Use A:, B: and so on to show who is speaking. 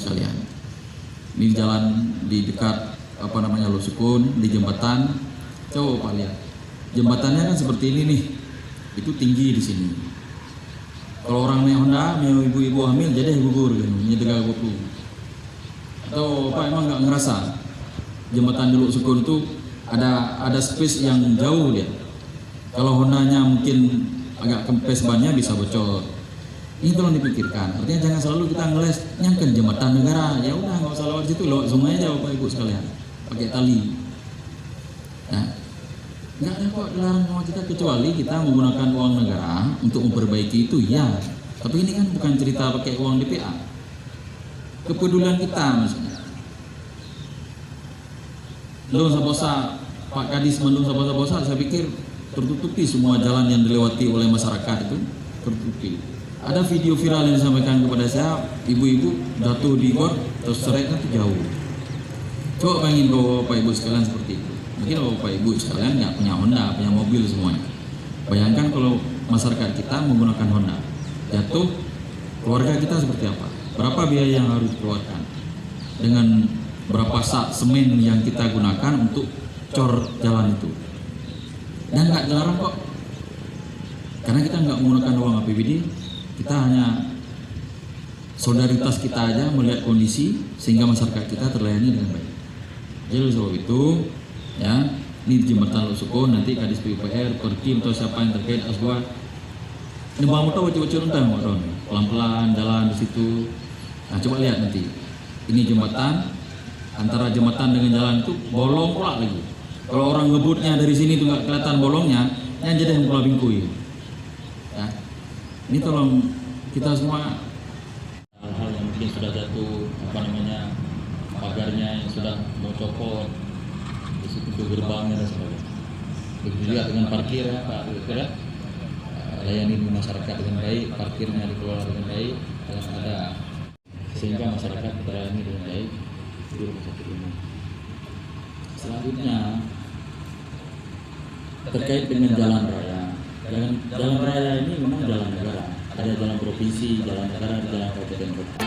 A: sekalian. Ini jalan di dekat Lusukun, di jembatan. Coba Pak lihat, jembatannya kan seperti ini nih, itu tinggi di sini. Kalau orang naik Honda, ibu-ibu hamil jadi gugur kan, nyedega kuku. Atau Pak emang nggak ngerasa jembatan di Lusukun itu ada space yang jauh dia. Kalau Hondanya mungkin agak kempes bannya bisa bocor. Ini tolong dipikirkan. Artinya jangan selalu kita ngeles nyangkan jembatan negara. Ya udah nggak usah lewat situ, lewat sungai aja Bapak Ibu sekalian. Pakai tali. Ya. Nggak ada kok dilarang sama kita kecuali kita menggunakan uang negara untuk memperbaiki itu ya. Tapi ini kan bukan cerita pakai uang DPA. Kepedulian kita misalnya. Belum sabosa Pak Kadis Mendung sabosa saya pikir tertutupi semua jalan yang dilewati oleh masyarakat itu tertutupi. Ada video viral yang disampaikan kepada saya, ibu-ibu jatuh di gor terus seretnya itu jauh. Coba bayangin Bapak Ibu sekalian seperti itu. Mungkin Bapak Ibu sekalian nggak punya Honda, punya mobil semuanya. Bayangkan kalau masyarakat kita menggunakan Honda, jatuh, keluarga kita seperti apa? Berapa biaya yang harus dikeluarkan? Dengan berapa sak semen yang kita gunakan untuk cor jalan itu? Dan nggak dilarang kok, karena kita nggak menggunakan uang APBD, kita hanya solidaritas kita aja melihat kondisi sehingga masyarakat kita terlayani dengan baik. Jadi oleh sebab itu, ya, ini jembatan Lusukun nanti Kadis PUPR, Perkim atau siapa yang terkait asbua. Ini bawa motor wacur-wacur entah motor, pelan-pelan jalan di situ. Nah coba lihat nanti, ini jembatan antara jembatan dengan jalan itu bolong pula lagi. Kalau orang ngebutnya dari sini tuh nggak kelihatan bolongnya, yang jadi yang Pulau Bingkui. Ya. Ini tolong kita semua hal-hal yang mungkin sudah jatuh, pagarnya yang sudah mau copot, di situ gerbangnya dan sebagainya. Begitu juga dengan parkir ya Pak, ya. Layani masyarakat dengan baik, parkirnya dikelola dengan baik, dan ada sehingga masyarakat terlayani dengan baik di rumah sakit ini. Selanjutnya terkait dengan jalan raya. Jalan raya ini memang jalan negara. Ada jalan provinsi, jalan negara, jalan kabupaten kota.